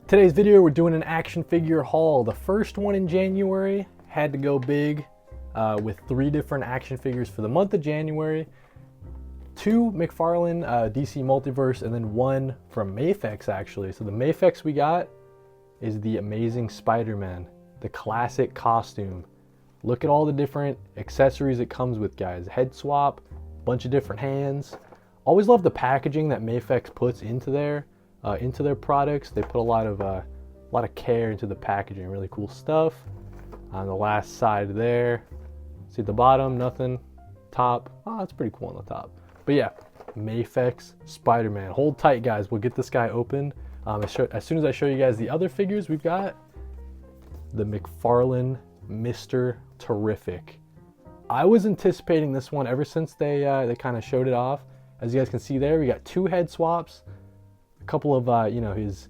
Today's video, we're doing an action figure haul. The first one in January, had to go big with 3 different action figures for the month of January. 2 McFarlane DC Multiverse, and then 1 from Mafex actually. So the Mafex we got is the Amazing Spider-Man, the classic costume. Look at all the different accessories it comes with, guys. Head swap, bunch of different hands. Always love the packaging that Mafex puts into their products. They put a lot of care into the packaging. Really cool stuff. On the last side there, see the bottom, nothing. Top, oh, that's pretty cool on the top. But yeah, Mafex Spider-Man. Hold tight, guys. We'll get this guy opened. As soon as I show you guys the other figures, we've got the McFarlane Mr. Terrific. I was anticipating this one ever since they kind of showed it off. As you guys can see there, we got 2 head swaps, a couple of his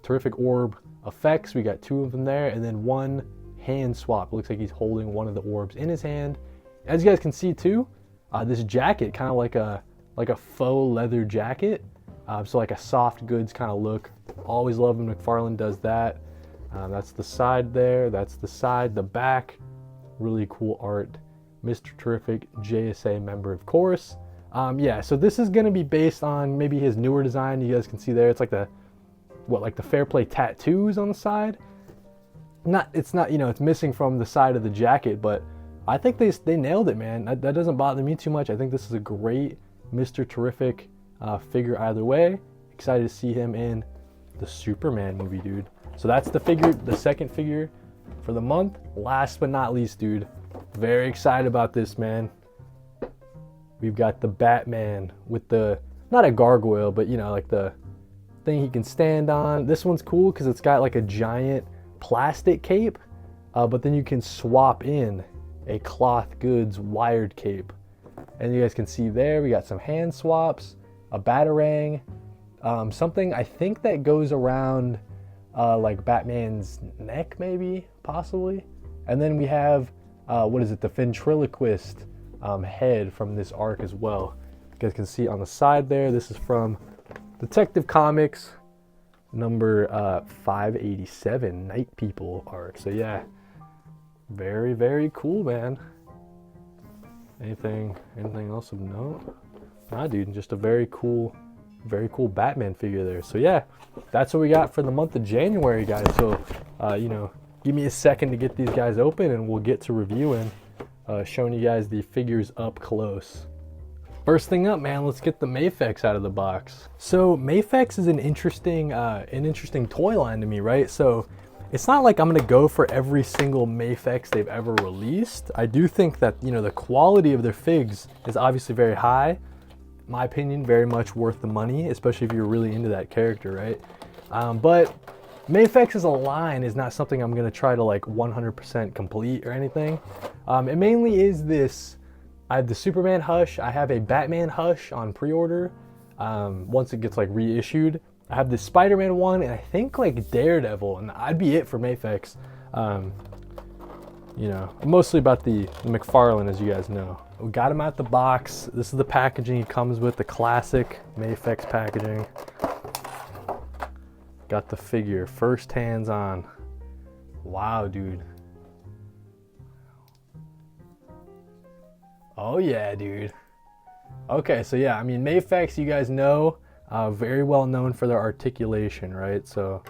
terrific orb effects. We got 2 of them there, and then 1 hand swap. It looks like he's holding one of the orbs in his hand. As you guys can see too, this jacket, kind of like a faux leather jacket, so like a soft goods kind of look. Always love when McFarlane does that. That's the side there, that's the side, the back, really cool art. Mr. Terrific, JSA member, of course. Yeah, so this is going to be based on maybe his newer design. You guys can see there, it's like the Fair Play tattoos on the side. It's not, it's missing from the side of the jacket, but I think they nailed it, man. That doesn't bother me too much. I think this is a great Mr. Terrific figure either way. Excited to see him in the Superman movie, dude. So that's the second figure for the month. Last but not least, dude, very excited about this, man. We've got the Batman with the, not a gargoyle, but like the thing he can stand on. This one's cool because it's got like a giant plastic cape, but then you can swap in a cloth goods wired cape. And you guys can see there, we got some hand swaps, a batarang, something I think that goes around like Batman's neck, maybe, possibly. And then we have, what is it, the ventriloquist head from this arc as well. You guys can see on the side there, this is from Detective Comics number 587, Night People arc. So yeah, very, very cool, man. Anything else of note? Nah, dude, just a very cool Batman figure there. So yeah, that's what we got for the month of January, guys. So give me a second to get these guys open and we'll get to reviewing, showing you guys the figures up close. First thing up, man, let's get the Mafex out of the box. So Mafex is an interesting toy line to me, right? So it's not like I'm gonna go for every single Mafex they've ever released. I do think that the quality of their figs is obviously very high. In my opinion, very much worth the money, especially if you're really into that character, right? But Mafex as a line is not something I'm gonna try to like 100% complete or anything. It mainly is this. I have the Superman Hush. I have a Batman Hush on pre-order. Once it gets like reissued, I have the Spider-Man one, and I think like Daredevil, and I'd be it for Mafex. Mostly about the McFarlane, as you guys know. We got him out the box. This is the packaging he comes with, the classic Mafex packaging. Got the figure, first hands on. Wow, dude. Oh yeah, dude. Okay, so yeah, I mean, Mafex, you guys know, very well known for their articulation, right? So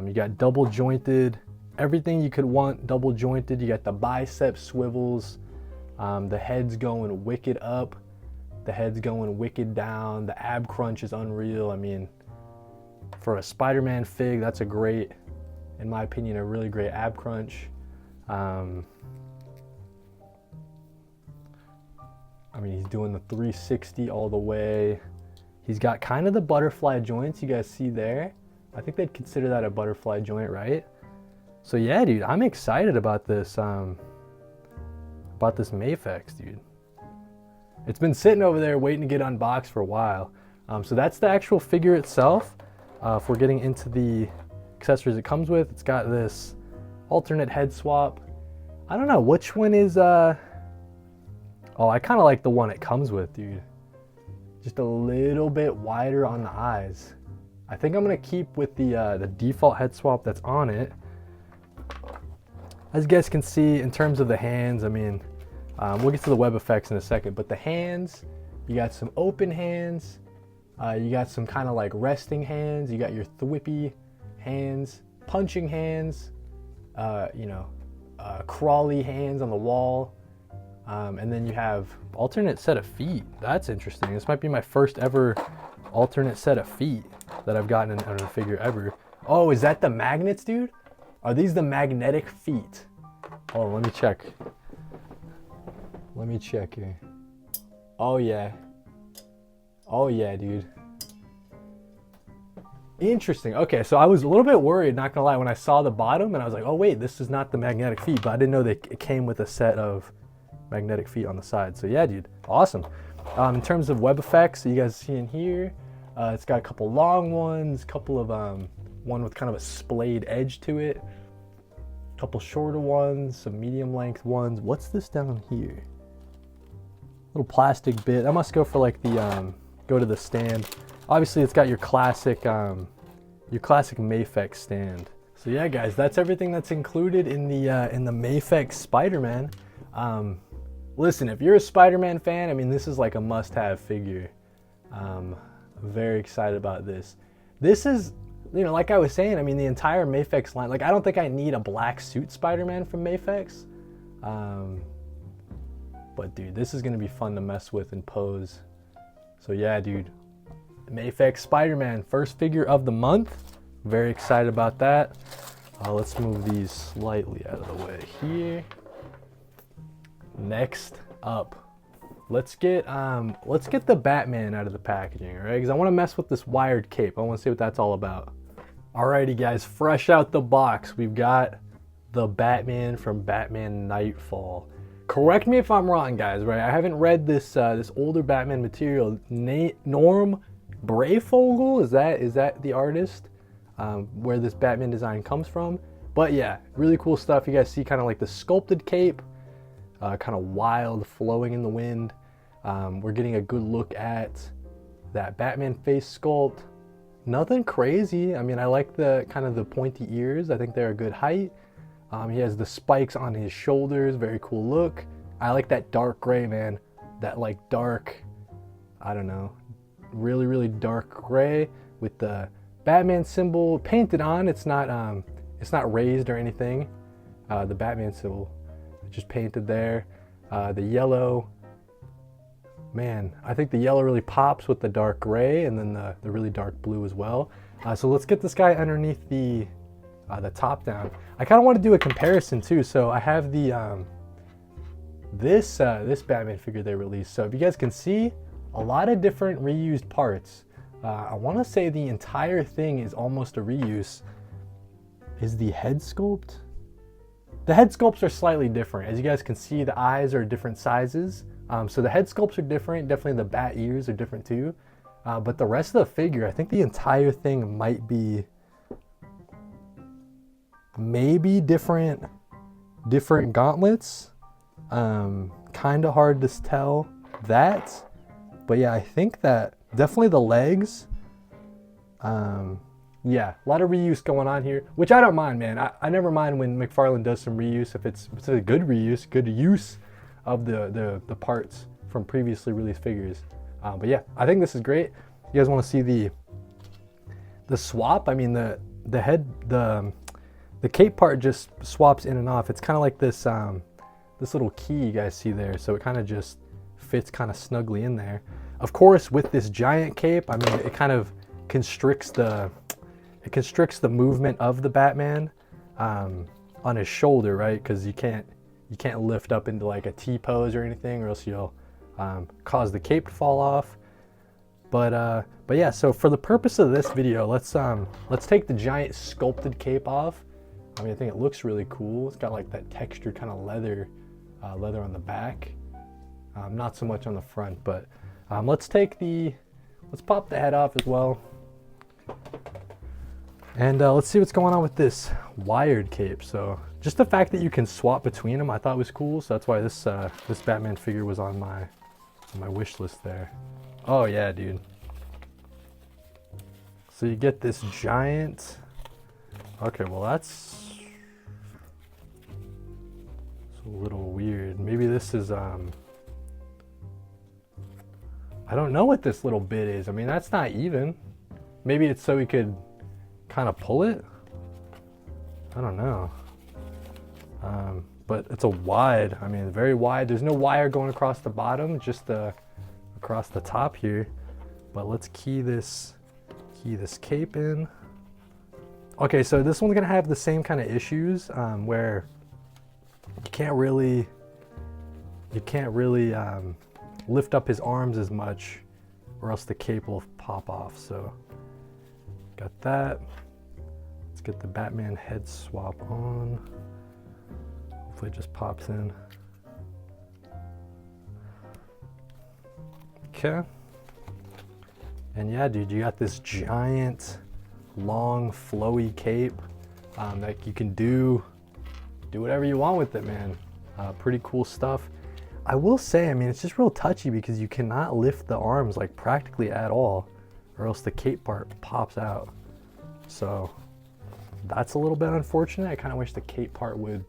you got double jointed, everything you could want double jointed. You got the bicep swivels, the head's going wicked up, the head's going wicked down, the ab crunch is unreal. I mean, for a Spider-Man fig, that's a great, in my opinion, a really great ab crunch. I mean, he's doing the 360 all the way. He's got kind of the butterfly joints you guys see there. I think they'd consider that a butterfly joint, right? So yeah, dude, I'm excited about this Mafex, dude. It's been sitting over there waiting to get unboxed for a while. So that's the actual figure itself. If we're getting into the accessories it comes with, it's got this alternate head swap. I don't know which one is oh, I kind of like the one it comes with, dude. Just a little bit wider on the eyes. I think I'm gonna keep with the default head swap that's on it. As you guys can see, in terms of the hands, I mean, we'll get to the web effects in a second, but the hands, you got some open hands, you got some kind of like resting hands, you got your thwippy hands, punching hands, you know, crawly hands on the wall, and then you have alternate set of feet. That's interesting. This might be my first ever alternate set of feet that I've gotten in a figure ever. Oh, is that the magnets, dude? Are these the magnetic feet? Oh, let me check. Let me check here. Oh yeah. Oh yeah, dude. Interesting. Okay, so I was a little bit worried, not gonna lie, when I saw the bottom and I was like, oh wait, this is not the magnetic feet, but I didn't know that it came with a set of magnetic feet on the side. So yeah, dude, awesome. In terms of web effects, you guys see in here, it's got a couple long ones, couple of one with kind of a splayed edge to it, a couple shorter ones, some medium length ones. What's this down here? Little plastic bit. That must go for like the go to the stand. Obviously, it's got your classic Mafex stand. So yeah, guys, that's everything that's included in the Mafex Spider-Man. Listen, if you're a Spider-Man fan, I mean, this is like a must-have figure. Very excited about this. This is, you know, like I was saying, I mean, the entire Mafex line, like, I don't think I need a black suit Spider-Man from Mafex. But dude, this is gonna be fun to mess with and pose. So yeah, dude, Mafex Spider-Man, first figure of the month. Very excited about that. Let's move these slightly out of the way here. Next up, let's get the Batman out of the packaging, all right? Because I want to mess with this wired cape. I want to see what that's all about. Alrighty, guys, fresh out the box, we've got the Batman from Batman Nightfall. Correct me if I'm wrong, guys. Right? I haven't read this this older Batman material. Norm Brayfogle, is that the artist where this Batman design comes from? But yeah, really cool stuff. You guys see kind of like the sculpted cape. Kind of wild, flowing in the wind. We're getting a good look at that Batman face sculpt. Nothing crazy. I mean, I like the kind of the pointy ears. I think they're a good height. He has the spikes on his shoulders. Very cool look. I like that dark gray, man. That like dark, I don't know, really, really dark gray with the Batman symbol painted on. It's not raised or anything. The Batman symbol just painted there. The yellow, man, I think the yellow really pops with the dark gray, and then the really dark blue as well. So let's get this guy underneath the top down. I kind of want to do a comparison too. So I have the this Batman figure they released. So if you guys can see, a lot of different reused parts. I want to say the entire thing is almost a reuse. Is the head sculpt? The head sculpts are slightly different. As you guys can see, the eyes are different sizes. So the head sculpts are different. Definitely the bat ears are different too. But the rest of the figure, I think the entire thing might be maybe different gauntlets. Kind of hard to tell that. But yeah, I think that definitely the legs. Yeah, a lot of reuse going on here, which I don't mind, man. I never mind when McFarlane does some reuse if it's a good reuse, good use of the parts from previously released figures. But yeah, I think this is great. You guys want to see the swap? I mean, the cape part just swaps in and off. It's kind of like this this little key you guys see there, so it kind of just fits kind of snugly in there. Of course, with this giant cape, I mean, it kind of constricts the movement of the Batman on his shoulder, right? Because you can't lift up into like a T pose or anything, or else you'll cause the cape to fall off. But yeah, so for the purpose of this video, let's take the giant sculpted cape off. I mean, I think it looks really cool. It's got like that textured kind of leather on the back, not so much on the front. But let's pop the head off as well. And let's see what's going on with this wired cape. So just the fact that you can swap between them, I thought was cool. So that's why this Batman figure was on my wish list there. Oh yeah, dude. So you get this giant, okay, well that's a little weird. Maybe this is, I don't know what this little bit is. I mean, that's not even. Maybe it's so we could kind of pull it. I don't know. But it's a wide, I mean, very wide. There's no wire going across the bottom, just across the top here. But let's key this cape in. Okay, so this one's gonna have the same kind of issues where you can't really lift up his arms as much, or else the cape will pop off. So got that. Let's get the Batman head swap on. Hopefully it just pops in. Okay. And yeah, dude, you got this giant, long, flowy cape that you can do whatever you want with it, man. Pretty cool stuff. I will say, I mean, it's just real touchy because you cannot lift the arms like practically at all, or else the cape part pops out. So that's a little bit unfortunate. I kind of wish the cape part would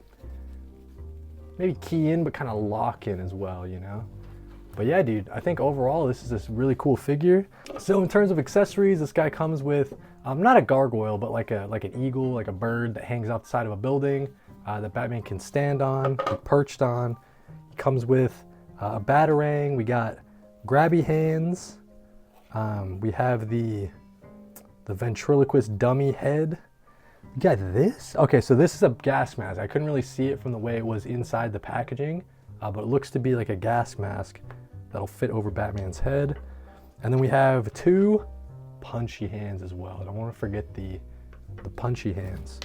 maybe key in, but kind of lock in as well, you know? But yeah, dude, I think overall this is a really cool figure. So in terms of accessories, this guy comes with, not a gargoyle, but like an eagle, like a bird that hangs off the side of a building that Batman can stand on, be perched on. He comes with a batarang. We got grabby hands. We have the ventriloquist dummy head. You got this? Okay, so this is a gas mask. I couldn't really see it from the way it was inside the packaging, but it looks to be like a gas mask that'll fit over Batman's head. And then we have two punchy hands as well. I don't want to forget the punchy hands.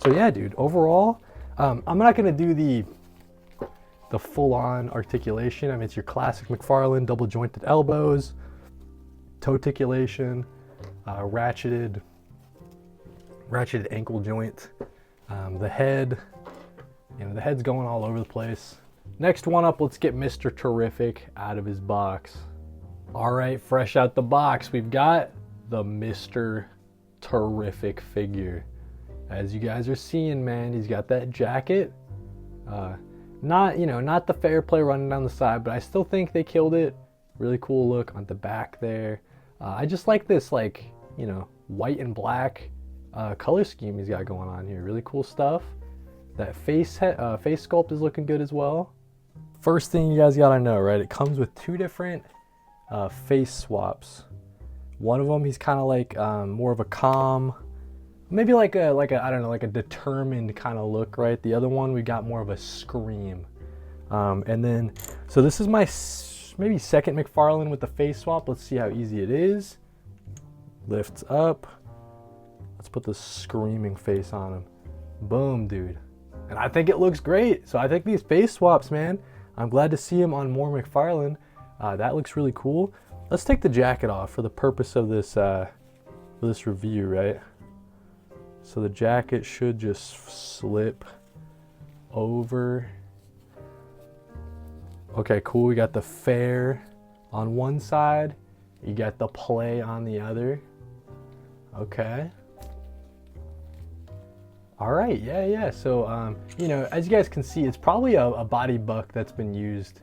So yeah, dude, overall, I'm not gonna do the full-on articulation. I mean, it's your classic McFarlane double jointed elbows, toe articulation, ratcheted ankle joint. The head, you know, the head's going all over the place. Next one up, let's get Mr. Terrific out of his box. All right, fresh out the box, we've got the Mr. Terrific figure. As you guys are seeing, man, he's got that jacket. Not the fair play running down the side, but I still think they killed it. Really cool look on the back there. I just like this, like, you know, white and black color scheme he's got going on here. Really cool stuff. That face sculpt is looking good as well. First thing you guys gotta know, right? It comes with two different face swaps. One of them, he's kind of like more of a calm, maybe like a I don't know, like a determined kind of look, right? The other one, we got more of a scream. And then, so this is my maybe second McFarlane with the face swap. Let's see how easy it is. Lifts up. Let's put the screaming face on him. Boom, dude. And I think it looks great. So I think these face swaps, man, I'm glad to see him on more McFarlane. That looks really cool. Let's take the jacket off for the purpose of this review, right? So the jacket should just slip over. Okay, cool. We got the fair on one side. You got the play on the other. Okay. All right, yeah. So, you know, as you guys can see, it's probably a body buck that's been used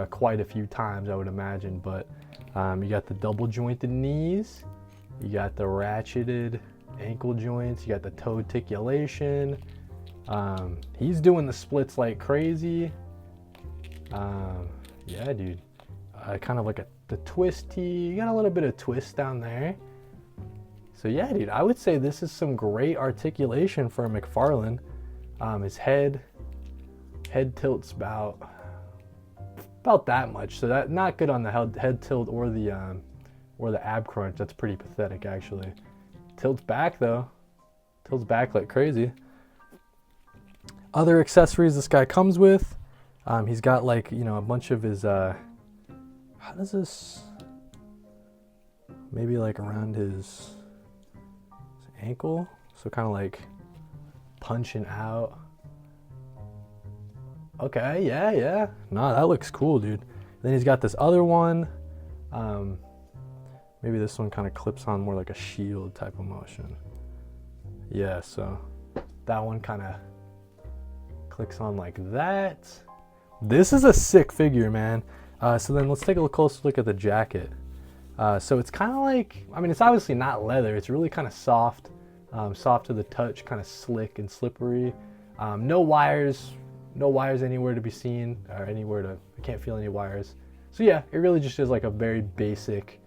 quite a few times, I would imagine. But you got the double jointed knees. You got the ratcheted ankle joints. You got the toe articulation. He's doing the splits like crazy. Yeah, dude. Kind of like the twisty. You got a little bit of twist down there. So yeah, dude, I would say this is some great articulation for a McFarlane. His head tilts about that much. So that not good on the head tilt or the ab crunch. That's pretty pathetic, actually. Tilts back though. Tilts back like crazy. Other accessories this guy comes with. He's got, like, you know, a bunch of his, how does this, maybe like around his ankle, so kind of like punching out. Okay, yeah. No, that looks cool, dude. Then he's got this other one Maybe this one kind of clips on more like a shield type of motion. Yeah, so that one kind of clicks on like that. This is a sick figure, man. So then let's take a closer look at the jacket. So it's kind of like, I mean, it's obviously not leather. It's really kind of soft, soft to the touch, kind of slick and slippery. No wires anywhere to be seen, or anywhere to, I can't feel any wires. So yeah, it really just is like a very basic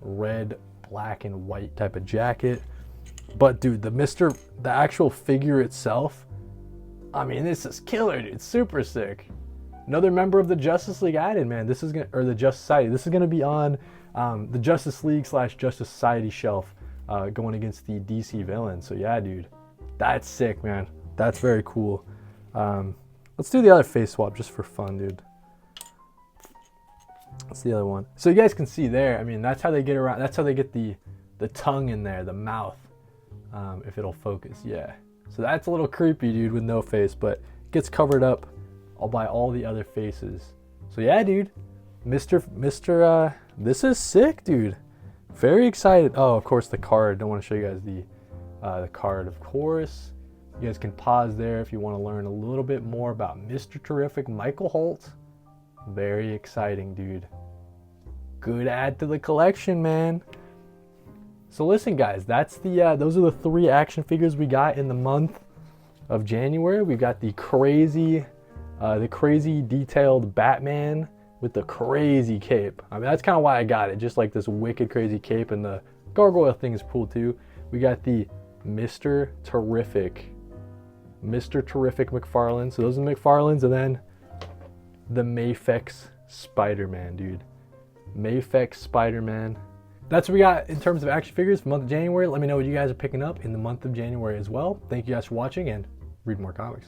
red, black, and white type of jacket. But dude, the actual figure itself, I mean, this is killer, dude. It's super sick. Another member of the Justice League added, man. This is gonna, or the Justice Society. This is gonna be on the Justice League / Justice Society shelf, going against the DC villain. So yeah, dude, that's sick, man. That's very cool. Let's do the other face swap just for fun, dude. That's the other one. So you guys can see there, I mean, that's how they get around, that's how they get the tongue in there, the mouth, if it'll focus, yeah. So that's a little creepy, dude, with no face, but gets covered up by all the other faces. So yeah, dude, Mr. This is sick, dude. Very excited. Oh, of course, the card. Don't want to show you guys the card, of course. You guys can pause there if you want to learn a little bit more about Mr. Terrific Michael Holt. Very exciting, dude. Good add to the collection, man. So listen, guys, that's those are the 3 action figures we got in the month of January. We got the crazy detailed Batman with the crazy cape. I mean, that's kind of why I got it. Just like this wicked crazy cape, and the gargoyle thing is cool too. We got the Mr. Terrific McFarlane. So those are the McFarlanes, and then the Mafex Spider-Man, dude. Mafex Spider-Man. That's what we got in terms of action figures for the month of January. Let me know what you guys are picking up in the month of January as well. Thank you guys for watching, and read more comics.